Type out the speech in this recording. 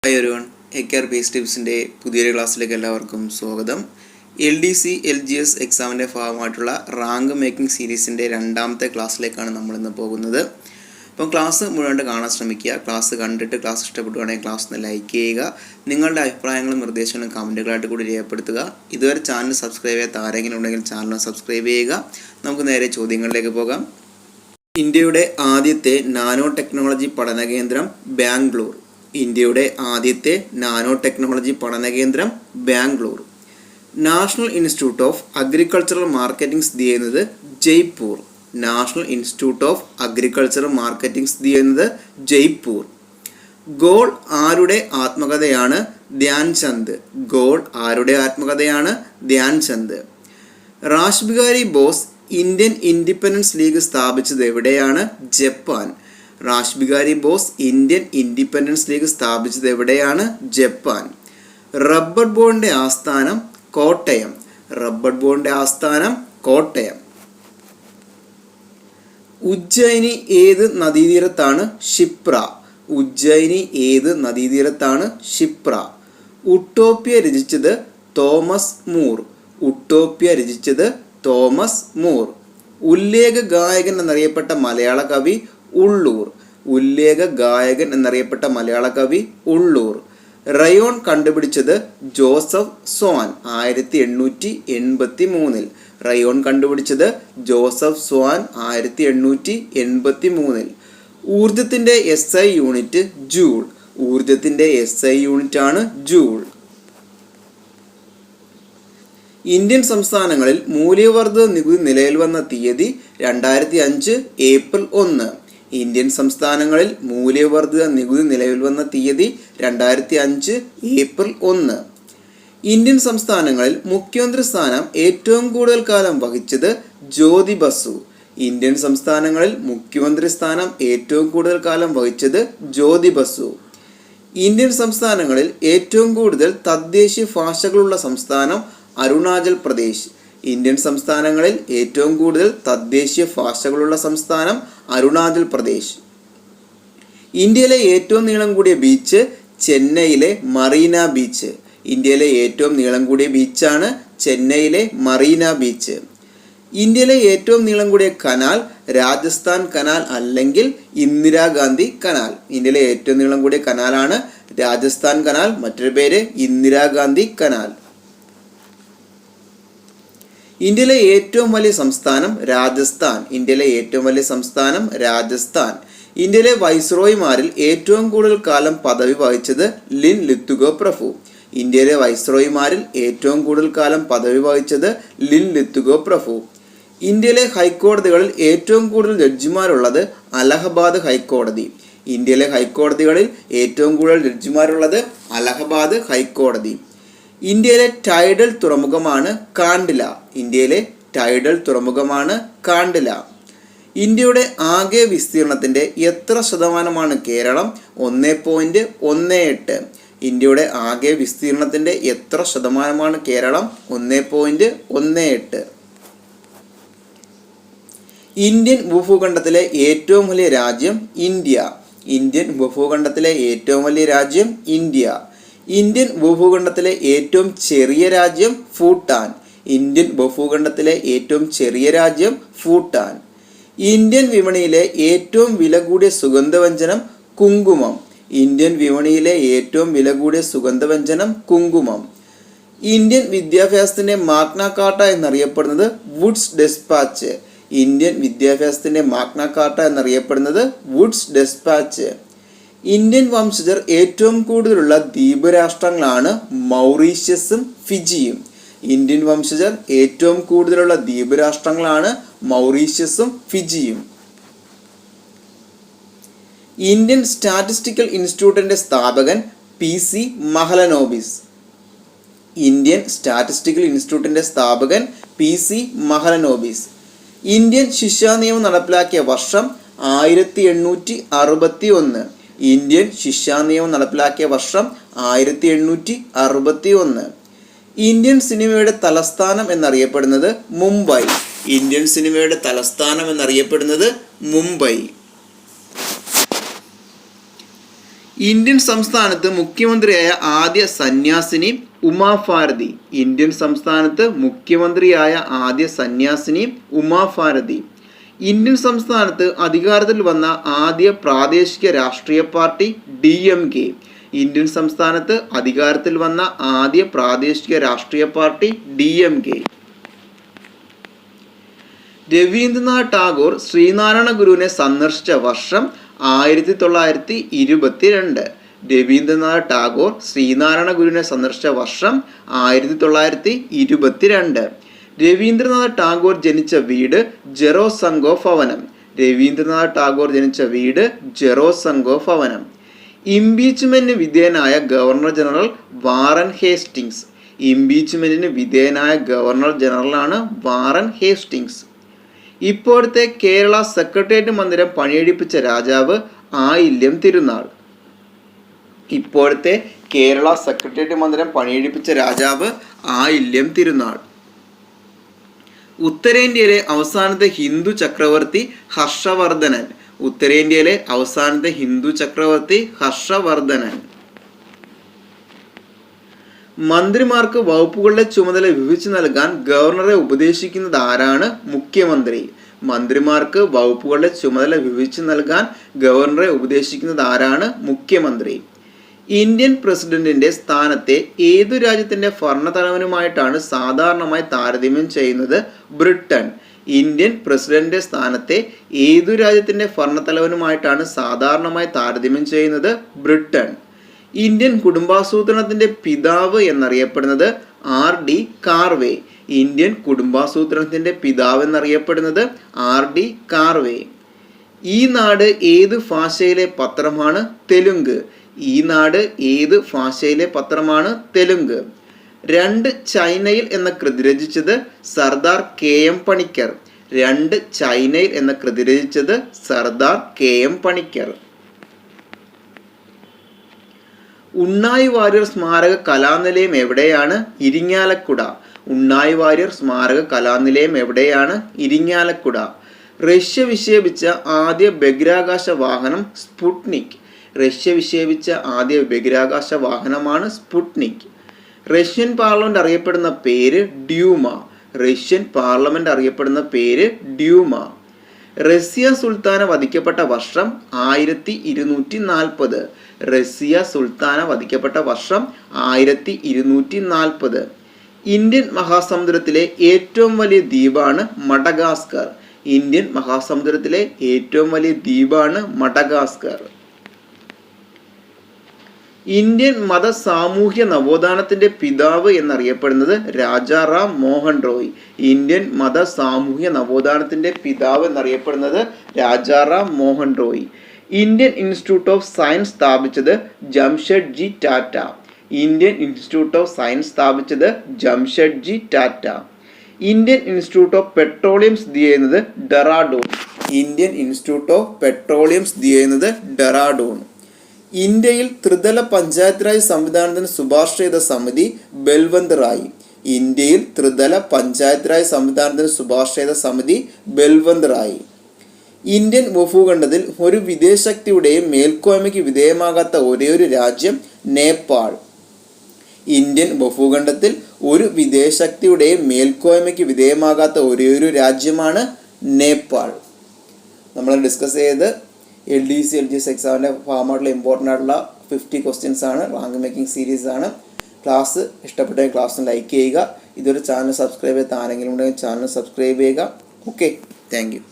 Hi everyone, എക്കർ base ടിപ്സിൻ്റെ പുതിയൊരു ക്ലാസ്സിലേക്ക് എല്ലാവർക്കും സ്വാഗതം. LDC LGS എക്സാമിൻ്റെ ഭാഗമായിട്ടുള്ള റാങ്ക് മേക്കിംഗ് സീരീസിൻ്റെ രണ്ടാമത്തെ ക്ലാസ്സിലേക്കാണ് നമ്മളിന്ന് പോകുന്നത്. അപ്പം ക്ലാസ് മുഴുവൻ കാണാൻ ശ്രമിക്കുക. ക്ലാസ് കണ്ടിട്ട് ക്ലാസ് ഇഷ്ടപ്പെടുകയാണെങ്കിൽ ക്ലാസ് ഒന്ന് ലൈക്ക് ചെയ്യുക. നിങ്ങളുടെ അഭിപ്രായങ്ങളും നിർദ്ദേശങ്ങളും കമൻറ്റുകളായിട്ട് കൂടി രേഖപ്പെടുത്തുക. ഇതുവരെ ചാനൽ സബ്സ്ക്രൈബ് ചെയ്യാത്ത ആരെങ്കിലും ഉണ്ടെങ്കിൽ ചാനൽ സബ്സ്ക്രൈബ് ചെയ്യുക. നമുക്ക് നേരെ ചോദ്യങ്ങളിലേക്ക് പോകാം. ഇന്ത്യയുടെ ആദ്യത്തെ നാനോ ടെക്നോളജി പഠന കേന്ദ്രം ബാംഗ്ലൂർ. ഇന്ത്യയുടെ ആദ്യത്തെ നാനോ ടെക്നോളജി പഠന കേന്ദ്രം Bangalore. National institute of agricultural marketing സ്ഥിതി ചെയ്യുന്നത് Jaipur. National institute of agricultural marketing സ്ഥിതി ചെയ്യുന്നത് ജയ്പൂർ. ഗോൾ ആരുടെ ആത്മകഥയാണ്? ധ്യാൻചന്ദ്. ഗോൾ ആരുടെ ആത്മകഥയാണ്? Dhyanchand. Rash Behari Bose Indian independence league സ്ഥാപിച്ചത് എവിടെയാണ്? Japan. Rash Behari Bose Indian independence league സ്ഥാപിച്ചത് എവിടെയാണ്? ജപ്പാൻ. റബ്ബർ ബോർഡിന്റെ ആസ്ഥാനം കോട്ടയം. റബ്ബർ ബോർഡിന്റെ ആസ്ഥാനം കോട്ടയം. ഉജ്ജയിനി ഏത് നദീതീരത്താണ്? ക്ഷിപ്ര. ഉജ്ജയിനി ഏത് നദീതീരത്താണ്? ക്ഷിപ്ര. ഉട്ടോപ്യ രചിച്ചത് തോമസ് മൂർ. ഉട്ടോപ്യ രചിച്ചത് തോമസ് മൂർ. ഉല്ലേഖ ഗായകൻ എന്നറിയപ്പെട്ട മലയാള കവി ഉള്ളൂർ. ഉല്ലേഖ ഗായകൻ എന്നറിയപ്പെട്ട മലയാള കവി ഉള്ളൂർ. റയോൺ കണ്ടുപിടിച്ചത് ജോസഫ് സ്വാൻ 1883. റയോൺ കണ്ടുപിടിച്ചത് ജോസഫ് സ്വാൻ 1883. ഊർജത്തിന്റെ SI യൂണിറ്റ് ജൂൾ. ഊർജത്തിന്റെ SI യൂണിറ്റ് ആണ് ജൂൾ. ഇന്ത്യൻ സംസ്ഥാനങ്ങളിൽ മൂല്യവർദ്ധിത നികുതി നിലവിൽ വന്ന തീയതി 2005 ഏപ്രിൽ 1. ഇന്ത്യൻ സംസ്ഥാനങ്ങളിൽ മൂല്യവർദ്ധിത നികുതി നിലവിൽ വന്ന തീയതി 2005 ഏപ്രിൽ 1. ഇന്ത്യൻ സംസ്ഥാനങ്ങളിൽ മുഖ്യമന്ത്രി സ്ഥാനം ഏറ്റവും കൂടുതൽ കാലം വഹിച്ചത് ജ്യോതി ബസു. ഇന്ത്യൻ സംസ്ഥാനങ്ങളിൽ മുഖ്യമന്ത്രി സ്ഥാനം ഏറ്റവും കൂടുതൽ കാലം വഹിച്ചത് ജ്യോതി ബസു. ഇന്ത്യൻ സംസ്ഥാനങ്ങളിൽ ഏറ്റവും കൂടുതൽ തദ്ദേശീയ ഭാഷകളുള്ള സംസ്ഥാനം അരുണാചൽ പ്രദേശ്. ഇന്ത്യൻ സംസ്ഥാനങ്ങളിൽ ഏറ്റവും കൂടുതൽ തദ്ദേശീയ ഭാഷകളുള്ള സംസ്ഥാനം അരുണാചൽ പ്രദേശ്. ഇന്ത്യയിലെ ഏറ്റവും നീളം കൂടിയ ബീച്ച് ചെന്നൈയിലെ മറീന ബീച്ച്. ഇന്ത്യയിലെ ഏറ്റവും നീളം കൂടിയ ബീച്ചാണ് ചെന്നൈയിലെ മറീന ബീച്ച്. ഇന്ത്യയിലെ ഏറ്റവും നീളം കൂടിയ കനാൽ രാജസ്ഥാൻ കനാൽ അല്ലെങ്കിൽ ഇന്ദിരാഗാന്ധി കനാൽ. ഇന്ത്യയിലെ ഏറ്റവും നീളം കൂടിയ കനാലാണ് രാജസ്ഥാൻ കനാൽ. മറ്റൊരു പേര് ഇന്ദിരാഗാന്ധി കനാൽ. ഇന്ത്യയിലെ ഏറ്റവും വലിയ സംസ്ഥാനം രാജസ്ഥാൻ. ഇന്ത്യയിലെ ഏറ്റവും വലിയ സംസ്ഥാനം രാജസ്ഥാൻ. ഇന്ത്യയിലെ വൈസ്രോയിമാരിൽ ഏറ്റവും കൂടുതൽ കാലം പദവി വഹിച്ചത് ലിൻ ലിത്തുഗോ പ്രഭു. ഇന്ത്യയിലെ വൈസ്രോയിമാരിൽ ഏറ്റവും കൂടുതൽ കാലം പദവി വഹിച്ചത് ലിൻ ലിത്തുഗോ പ്രഭു. ഇന്ത്യയിലെ ഹൈക്കോടതികളിൽ ഏറ്റവും കൂടുതൽ ജഡ്ജിമാരുള്ളത് അലഹബാദ് ഹൈക്കോടതി. ഇന്ത്യയിലെ ഹൈക്കോടതികളിൽ ഏറ്റവും കൂടുതൽ ജഡ്ജിമാരുള്ളത് അലഹബാദ് ഹൈക്കോടതി. ഇന്ത്യയിലെ ടൈഡൽ തുറമുഖമാണ് കാണ്ടില. ഇന്ത്യയിലെ ടൈഡൽ തുറമുഖമാണ് കാണ്ടില. ഇന്ത്യയുടെ ആകെ വിസ്തീർണത്തിന്റെ എത്ര ശതമാനമാണ് കേരളം? 1.18. ഇന്ത്യയുടെ ആകെ വിസ്തീർണത്തിന്റെ എത്ര ശതമാനമാണ് കേരളം? 1.18. ഇന്ത്യൻ ഉപഭൂഖണ്ഡത്തിലെ ഏറ്റവും വലിയ രാജ്യം ഇന്ത്യ. ഇന്ത്യൻ ഉപഭൂഖണ്ഡത്തിലെ ഏറ്റവും വലിയ രാജ്യം ഇന്ത്യ. ഇന്ത്യൻ ഉപഭൂഖണ്ഡത്തിലെ ഏറ്റവും ചെറിയ രാജ്യം ഭൂട്ടാൻ. ഇന്ത്യൻ ഉപഭൂഖണ്ഡത്തിലെ ഏറ്റവും ചെറിയ രാജ്യം ഭൂട്ടാൻ. ഇന്ത്യൻ വിപണിയിലെ ഏറ്റവും വില കൂടിയ സുഗന്ധവ്യഞ്ജനം കുങ്കുമം. ഇന്ത്യൻ വിപണിയിലെ ഏറ്റവും വില കൂടിയ സുഗന്ധവ്യഞ്ജനം കുങ്കുമം. ഇന്ത്യൻ വിദ്യാഭ്യാസത്തിന്റെ മാഗ്ന കാർട്ട എന്നറിയപ്പെടുന്നത് വുഡ്സ് ഡെസ്പാച്ച്. ഇന്ത്യൻ വിദ്യാഭ്യാസത്തിന്റെ മാഗ്ന കാർട്ട എന്നറിയപ്പെടുന്നത് വുഡ്സ് ഡെസ്പാച്ച്. ഇന്ത്യൻ വംശജർ ഏറ്റവും കൂടുതലുള്ള ദ്വീപ് രാഷ്ട്രങ്ങളാണ് മൗറീഷ്യസും ഫിജിയും. ഇന്ത്യൻ വംശജർ ഏറ്റവും കൂടുതലുള്ള ദ്വീപ് രാഷ്ട്രങ്ങളാണ് മൗറീഷ്യസും ഫിജിയും. ഇന്ത്യൻ സ്റ്റാറ്റിസ്റ്റിക്കൽ ഇൻസ്റ്റിറ്റ്യൂട്ടിന്റെ സ്ഥാപകൻ PC മഹലനോബിസ്. ഇന്ത്യൻ സ്റ്റാറ്റിസ്റ്റിക്കൽ ഇൻസ്റ്റിറ്റ്യൂട്ടിന്റെ സ്ഥാപകൻ PC മഹലനോബിസ്. ഇന്ത്യൻ ശിക്ഷാ നിയമം നടപ്പിലാക്കിയ വർഷം 1861. ഇന്ത്യൻ ശിക്ഷാ നിയമം നടപ്പിലാക്കിയ വർഷം 1861. ഇന്ത്യൻ സിനിമയുടെ തലസ്ഥാനം എന്നറിയപ്പെടുന്നത് മുംബൈ. ഇന്ത്യൻ സിനിമയുടെ തലസ്ഥാനം എന്നറിയപ്പെടുന്നത് മുംബൈ. ഇന്ത്യൻ സംസ്ഥാനത്ത് മുഖ്യമന്ത്രിയായ ആദ്യ സന്യാസിനി ഉമാ ഭാരതി. ഇന്ത്യൻ സംസ്ഥാനത്ത് മുഖ്യമന്ത്രിയായ ആദ്യ സന്യാസിനി ഉമാ ഭാരതി. ഇന്ത്യൻ സംസ്ഥാനത്ത് അധികാരത്തിൽ വന്ന ആദ്യ പ്രാദേശിക രാഷ്ട്രീയ പാർട്ടി DMK. ഇന്ത്യൻ സംസ്ഥാനത്ത് അധികാരത്തിൽ വന്ന ആദ്യ പ്രാദേശിക രാഷ്ട്രീയ പാർട്ടി DMK. രവീന്ദ്രനാഥ് ടാഗോർ ശ്രീനാരായണ ഗുരുവിനെ സന്ദർശിച്ച വർഷം 1922. രവീന്ദ്രനാഥ് ടാഗോർ ശ്രീനാരായണ ഗുരുവിനെ സന്ദർശിച്ച വർഷം 1922. രവീന്ദ്രനാഥ് ടാഗോർ ജനിച്ച വീട് ജെറോസംഗോ ഭവനം. രവീന്ദ്രനാഥ് ടാഗോർ ജനിച്ച വീട് ജെറോസംഗോ ഭവനം. ഇംപീച്ച്മെന്റിന് വിധേയനായ ഗവർണർ ജനറൽ വാറൻ ഹേസ്റ്റിങ്സ്. ഇംപീച്ച്മെന്റിന് വിധേയനായ ഗവർണർ ജനറലാണ് വാറൻ ഹേസ്റ്റിങ്സ്. ഇപ്പോഴത്തെ കേരള സെക്രട്ടേറിയറ്റ് മന്ദിരം പണിയെടുപ്പിച്ച രാജാവ് ആയില്യം തിരുനാൾ. ഇപ്പോഴത്തെ കേരള സെക്രട്ടേറിയറ്റ് മന്ദിരം പണിയെടുപ്പിച്ച രാജാവ് ആയില്യം തിരുനാൾ. ഉത്തരേന്ത്യയിലെ അവസാനത്തെ ഹിന്ദു ചക്രവർത്തി ഹർഷവർദ്ധനൻ. ഉത്തരേന്ത്യയിലെ അവസാനത്തെ ഹിന്ദു ചക്രവർത്തി ഹർഷവർദ്ധനൻ. മന്ത്രിമാർക്ക് വകുപ്പുകളുടെ ചുമതല വിഭജിച്ചു നൽകാൻ ഗവർണറെ ഉപദേശിക്കുന്നത് ആരാണ്? മുഖ്യമന്ത്രി. മന്ത്രിമാർക്ക് വകുപ്പുകളുടെ ചുമതല വിഭജിച്ചു നൽകാൻ ഗവർണറെ ഉപദേശിക്കുന്നത് ആരാണ്? മുഖ്യമന്ത്രി. ഇന്ത്യൻ പ്രസിഡന്റിന്റെ സ്ഥാനത്തെ ഏതു രാജ്യത്തിന്റെ ഭരണതലവനുമായിട്ടാണ് സാധാരണമായി താരതമ്യം ചെയ്യുന്നത്? ബ്രിട്ടൻ. ഇന്ത്യൻ പ്രസിഡന്റിന്റെ സ്ഥാനത്തെ ഏതു രാജ്യത്തിന്റെ ഭരണതലവനുമായിട്ടാണ് സാധാരണമായി താരതമ്യം ചെയ്യുന്നത്? ബ്രിട്ടൻ. ഇന്ത്യൻ കുടുംബാസൂത്രണത്തിന്റെ പിതാവ് എന്നറിയപ്പെടുന്നത് RD കാർവേ. ഇന്ത്യൻ കുടുംബാസൂത്രണത്തിന്റെ പിതാവ് എന്നറിയപ്പെടുന്നത് RD കാർവേ. ഈ നാട് ഏത് ഭാഷയിലെ പത്രമാണ്? തെലുങ്ക്. ഈ നാട് ഏത് ഭാഷയിലെ പത്രമാണ്? തെലുങ്ക്. 2 ചൈനയിൽ എന്ന കൃതി രചിച്ചത് സർദാർ KM പണിക്കർ. 2 ചൈനയിൽ എന്ന കൃതി രചിച്ചത് സർദാർ KM പണിക്കർ. ഉണ്ണായി വാര്യർ സ്മാരക കലാനിലയം എവിടെയാണ്? ഇരിങ്ങാലക്കുട. ഉണ്ണായി വാര്യർ സ്മാരക കലാനിലയം എവിടെയാണ്? ഇരിങ്ങാലക്കുട. റഷ്യ വിക്ഷേപിച്ച ആദ്യ ബഹിരാകാശ വാഹനം സ്പുട്നിക്. റഷ്യ വിക്ഷേപിച്ച ആദ്യ ബഹിരാകാശ വാഹനമാണ് സ്പുട്നിക്. റഷ്യൻ പാർലമെന്റ് അറിയപ്പെടുന്ന പേര് ഡ്യൂമ. റഷ്യൻ പാർലമെന്റ് അറിയപ്പെടുന്ന പേര് ഡ്യൂമ. റസിയ സുൽത്താന വധിക്കപ്പെട്ട വർഷം 1240. റസിയ സുൽത്താന വധിക്കപ്പെട്ട വർഷം 1240. ഇന്ത്യൻ മഹാസമുദ്രത്തിലെ ഏറ്റവും വലിയ ദ്വീപാണ് മഡഗാസ്കർ. ഇന്ത്യൻ മഹാസമുദ്രത്തിലെ ഏറ്റവും വലിയ ദ്വീപാണ് മഡഗാസ്കർ. ഇന്ത്യൻ മത സാമൂഹ്യ നവോത്ഥാനത്തിന്റെ പിതാവ് എന്നറിയപ്പെടുന്നത് രാജാറാം മോഹൻ റോയ്. ഇന്ത്യൻ മത സാമൂഹ്യ നവോത്ഥാനത്തിന്റെ പിതാവ് എന്നറിയപ്പെടുന്നത് Rajaram Mohan Roy. Indian institute of science സ്ഥാപിച്ചത് Jamshedji Tata. Indian institute of science സ്ഥാപിച്ചത് Jamshedji Tata. Indian institute of petroleum സ്ഥിതി ചെയ്യുന്നത് Dehradun. Indian institute of petroleum സ്ഥിതി ചെയ്യുന്നത് ഡെറാഡൂൺ. ഇന്ത്യയിൽ ത്രിതല പഞ്ചായത്ത് രാജ് സംവിധാനത്തിന് ശുപാർശ ചെയ്ത സമിതി ബൽവന്ത് റായ്. ഇന്ത്യയിൽ ത്രിതല പഞ്ചായത്ത് രാജ് സംവിധാനത്തിന് ശുപാർശ ചെയ്ത സമിതി ബൽവന്ത് റായ്. ഇന്ത്യൻ ഭൂഖണ്ഡത്തിൽ ഒരു വിദേശശക്തിയുടെയും മേൽക്കോയ്മയ്ക്ക് വിധേയമാകാത്ത ഒരേയൊരു രാജ്യം നേപ്പാൾ. ഇന്ത്യൻ ഭൂഖണ്ഡത്തിൽ ഒരു വിദേശശക്തിയുടെയും മേൽക്കോയ്മയ്ക്ക് വിധേയമാകാത്ത ഒരേയൊരു രാജ്യമാണ് നേപ്പാൾ. നമ്മൾ ഡിസ്കസ് ചെയ്ത് LDC LGS എക്സാമിൻ്റെ ഫാമായിട്ടുള്ള ഇമ്പോർട്ടൻ്റ് ആയിട്ടുള്ള 50 ക്വസ്റ്റ്യൻസ് ആണ്. റാങ്ക് മേക്കിംഗ് സീരീസ് ആണ്. ക്ലാസ് ഇഷ്ടപ്പെട്ടെങ്കിൽ ക്ലാസ്സിന് ലൈക്ക് ചെയ്യുക. ഇതൊരു ചാനൽ സബ്സ്ക്രൈബ് ചെയ്യാത്ത ആരെങ്കിലും ഉണ്ടെങ്കിൽ ചാനൽ സബ്സ്ക്രൈബ് ചെയ്യുക. Okay, thank you.